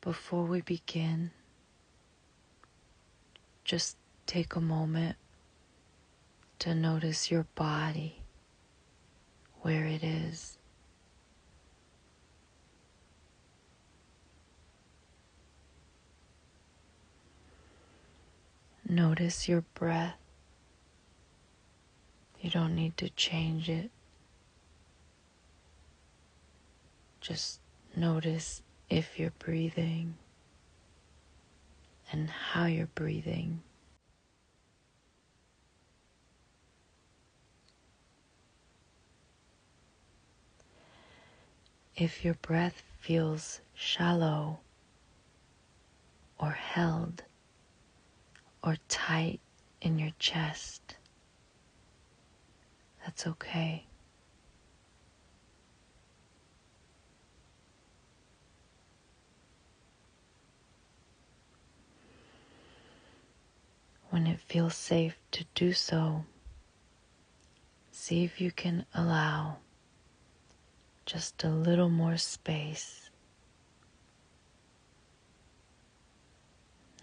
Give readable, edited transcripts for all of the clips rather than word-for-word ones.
Before we begin, just take a moment to notice your body, where it is. Notice your breath. You don't need to change it. Just notice if you're breathing and how you're breathing. If your breath feels shallow or held or tight in your chest, that's okay. When it feels safe to do so, see if you can allow just a little more space,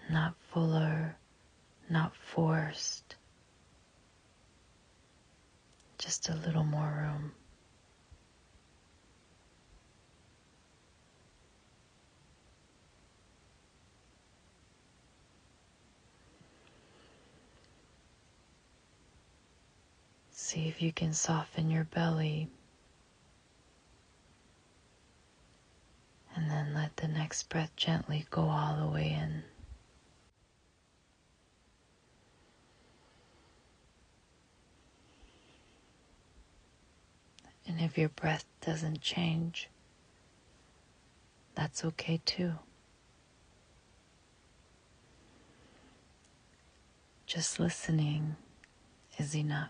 not fuller, not forced, just a little more room. See if you can soften your belly, and then let the next breath gently go all the way in. And if your breath doesn't change, that's okay too. Just listening is enough.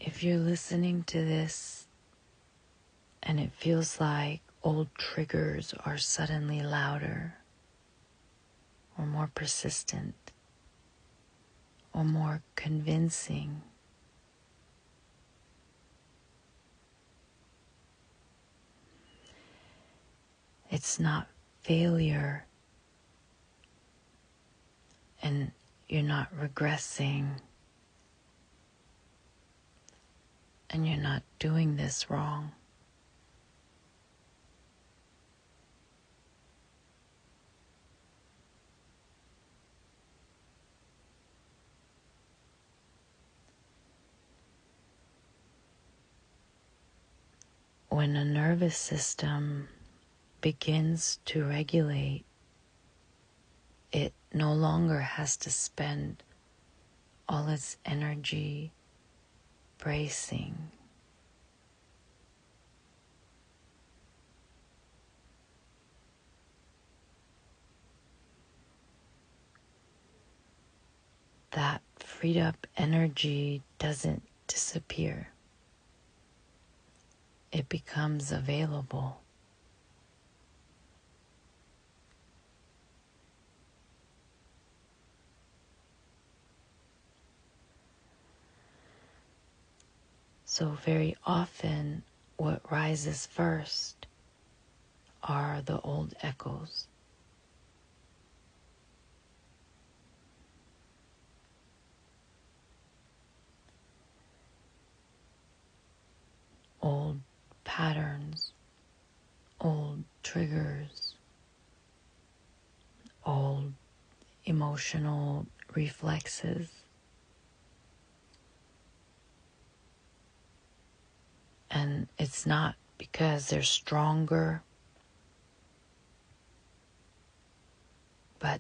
If you're listening to this and it feels like old triggers are suddenly louder or more persistent or more convincing, it's not failure and you're not regressing and you're not doing this wrong. When a nervous system begins to regulate, it no longer has to spend all its energy bracing. That freed up energy doesn't disappear. It becomes available. So very often what rises first are the old echoes. Old patterns, old triggers, old emotional reflexes. And it's not because they're stronger, but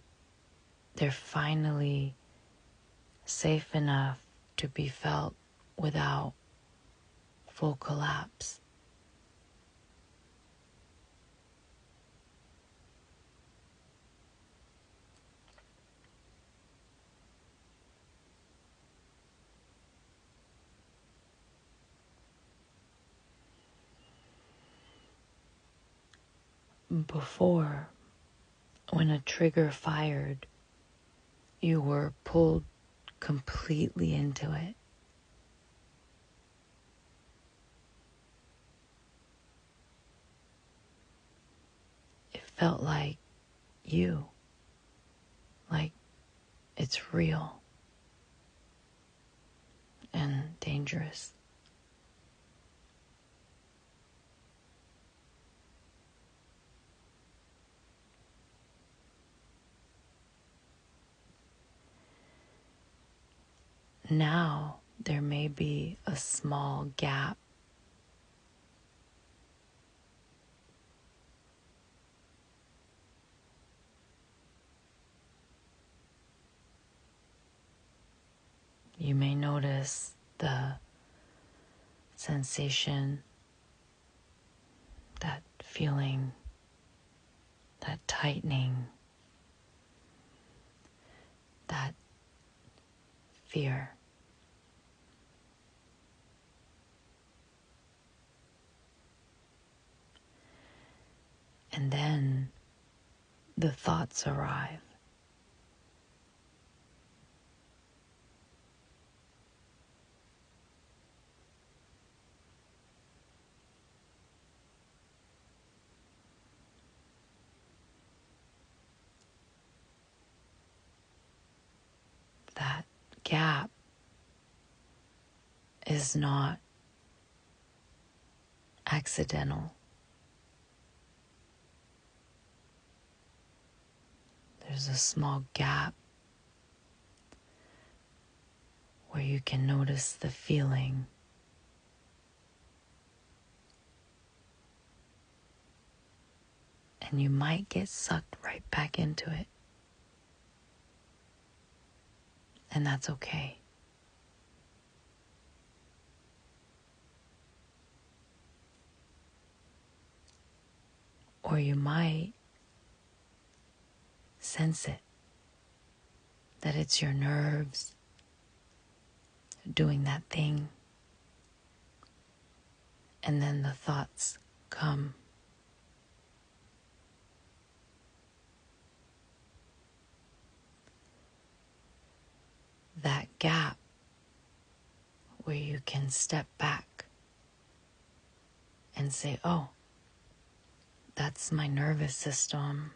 they're finally safe enough to be felt without full collapse. Before, when a trigger fired, you were pulled completely into it. felt like you, like it's real and dangerous. Now there may be a small gap. You may notice the sensation, that feeling, that tightening, that fear. And then the thoughts arrive. That gap is not accidental. There's a small gap where you can notice the feeling. And you might get sucked right back into it. And that's okay. Or you might sense it, that it's your nerves doing that thing. And then the thoughts come. That gap where you can step back and say, oh, that's my nervous system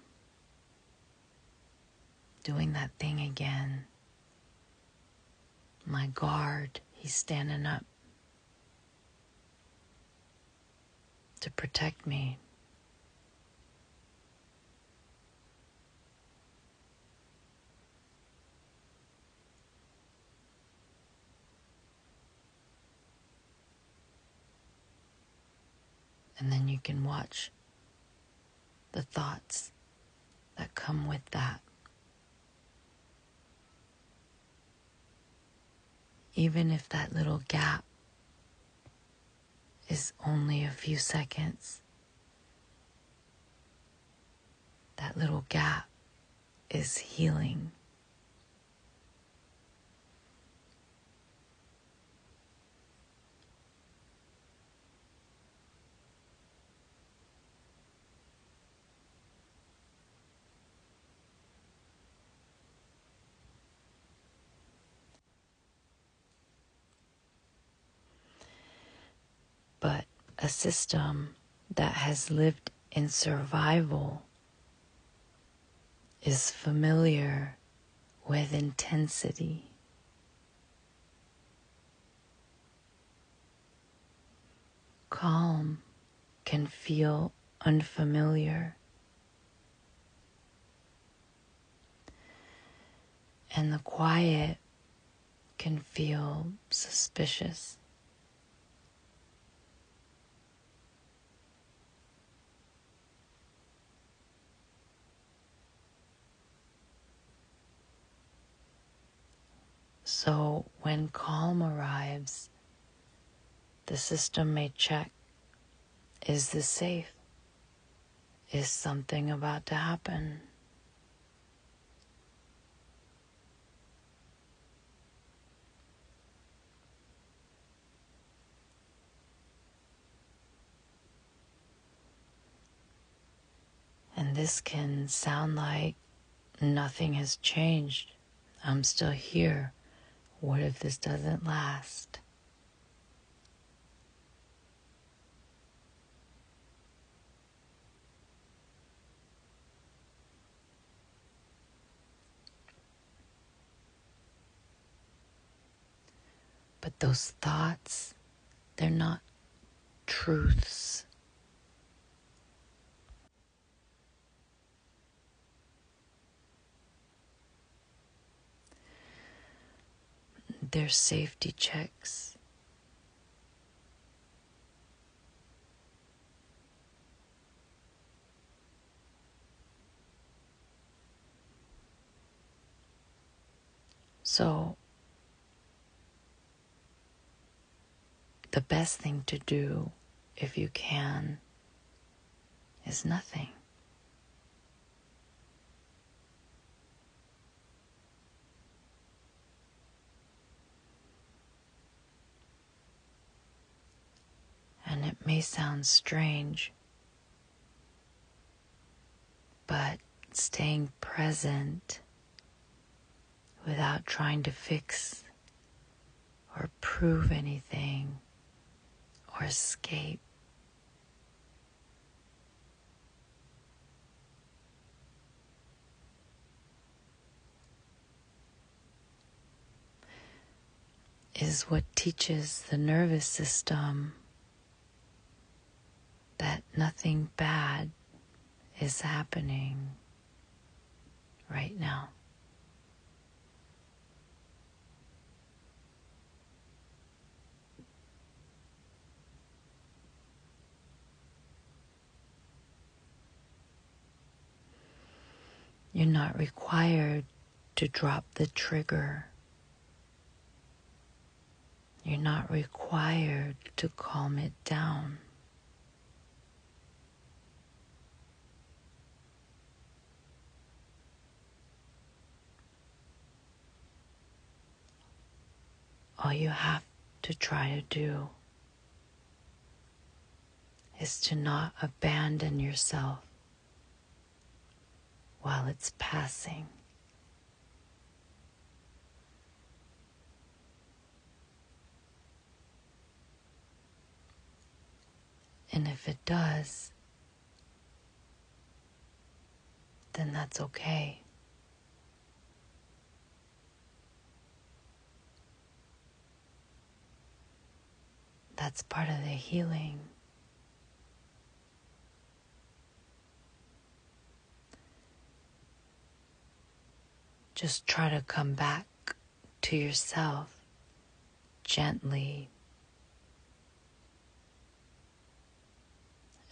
doing that thing again. My guard, he's standing up to protect me. And then you can watch the thoughts that come with that. Even if that little gap is only a few seconds, that little gap is healing. But a system that has lived in survival is familiar with intensity. Calm can feel unfamiliar, and the quiet can feel suspicious. So when calm arrives, the system may check, is this safe? Is something about to happen? And this can sound like nothing has changed. I'm still here. What if this doesn't last? But those thoughts, they're not truths. They're safety checks. So the best thing to do, if you can, is nothing. And it may sound strange, but staying present without trying to fix or prove anything or escape is what teaches the nervous system that nothing bad is happening right now. You're not required to drop the trigger. You're not required to calm it down. All you have to try to do is to not abandon yourself while it's passing. And if it does, then that's okay. That's part of the healing. Just try to come back to yourself gently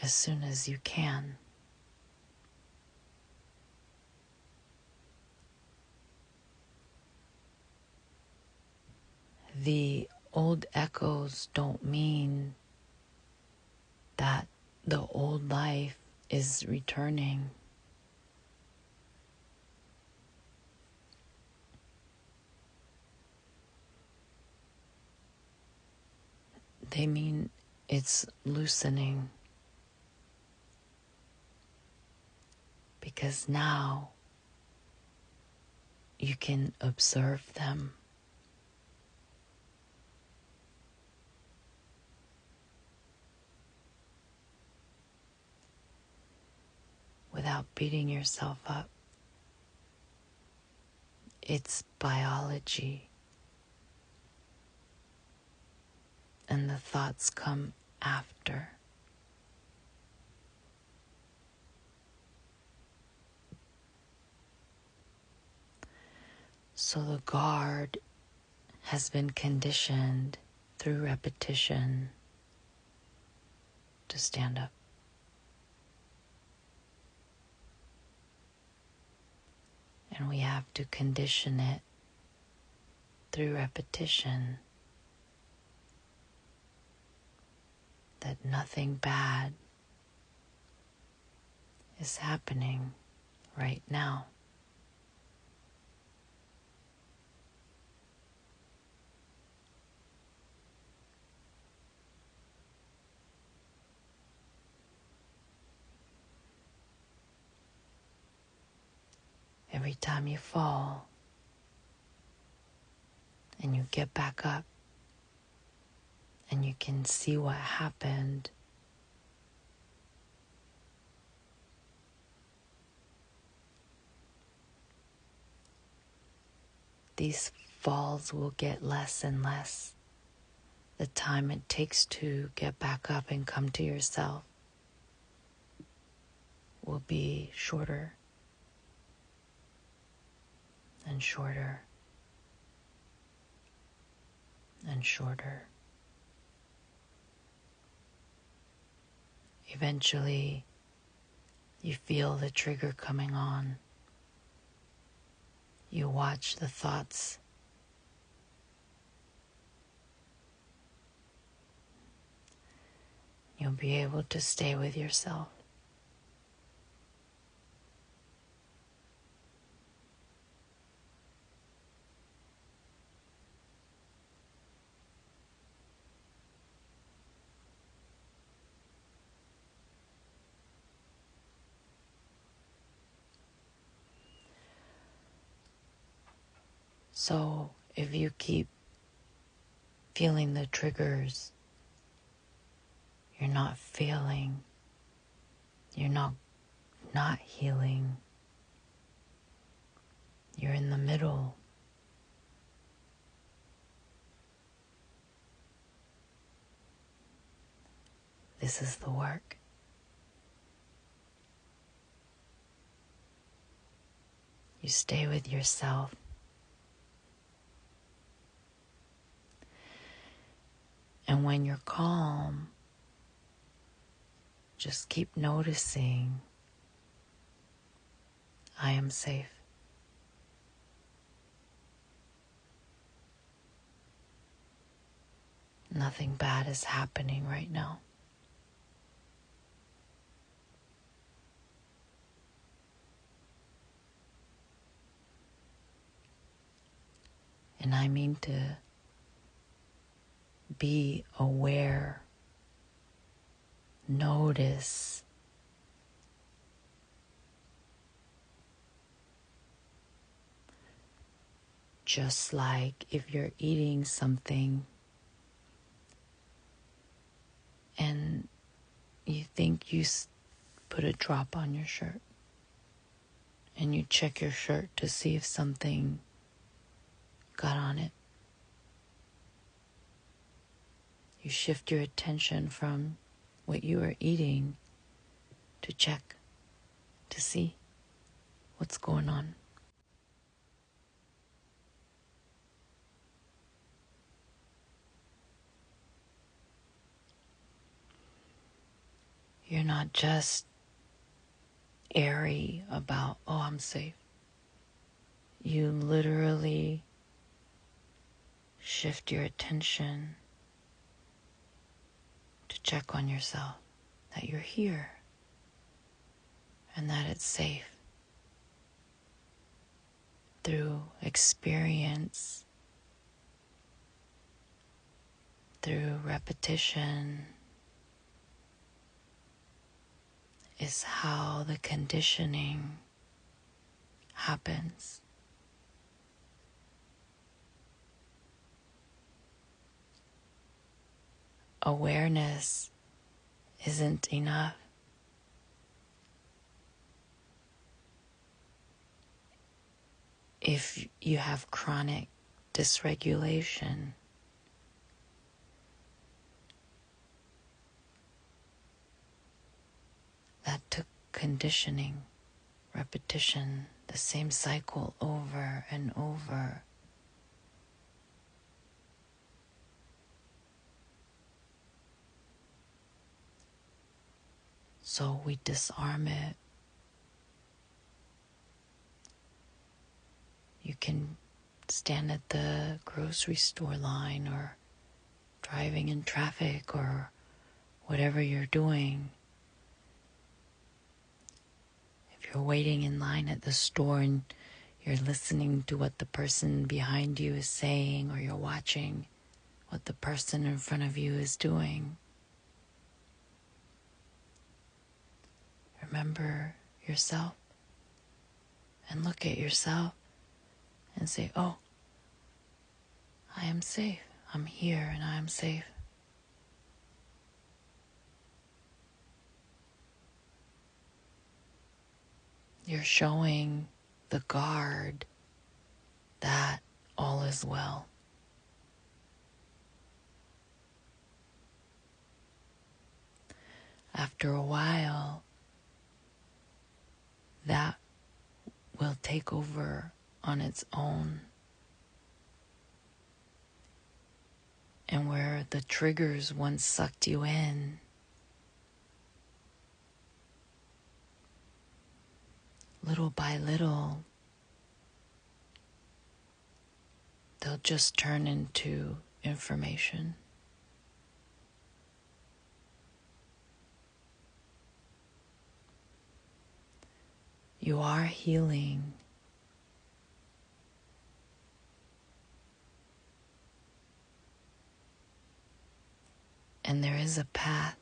as soon as you can. The old echoes don't mean that the old life is returning. They mean it's loosening. Because now you can observe them. Without beating yourself up. It's biology. And the thoughts come after. So the guard has been conditioned through repetition to stand up. And we have to condition it through repetition that nothing bad is happening right now. Every time you fall and you get back up and you can see what happened, these falls will get less and less the time it takes to get back up and come to yourself will be shorter and shorter and shorter. Eventually, you feel the trigger coming on. You watch the thoughts. You'll be able to stay with yourself. So if you keep feeling the triggers, you're not feeling, you're not healing, you're in the middle. This is the work. You stay with yourself. And when you're calm, just keep noticing, I am safe. Nothing bad is happening right now. And I mean to be aware, notice, just like if you're eating something and you think you put a drop on your shirt and you check your shirt to see if something got on it. You shift your attention from what you are eating to check, to see what's going on. You're not just airy about, oh, I'm safe. You literally shift your attention to check on yourself, that you're here and that it's safe. Through experience, through repetition, is how the conditioning happens. Awareness isn't enough. If you have chronic dysregulation, that took conditioning, repetition, the same cycle over and over. So we disarm it. You can stand at the grocery store line or driving in traffic or whatever you're doing. If you're waiting in line at the store and you're listening to what the person behind you is saying, or you're watching what the person in front of you is doing, remember yourself and look at yourself and say, oh, I am safe. I'm here and I am safe. You're showing the guard that all is well. after a while, that will take over on its own. And where the triggers once sucked you in, little by little, they'll just turn into information. You are healing. And there is a path.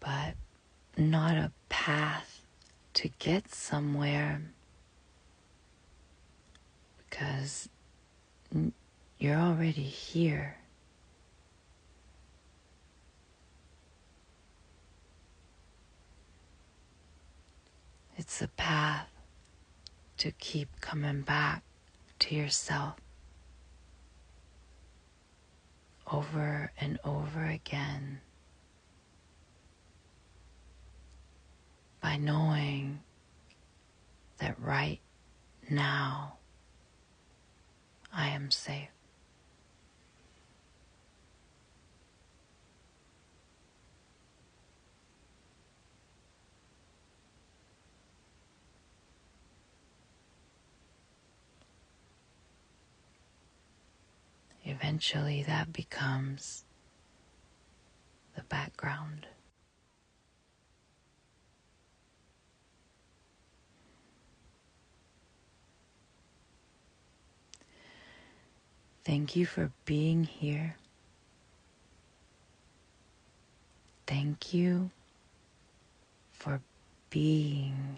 But not a path to get somewhere, because you're already here. It's a path to keep coming back to yourself over and over again, by knowing that right now I am safe. Eventually that becomes the background. Thank you for being here. Thank you for being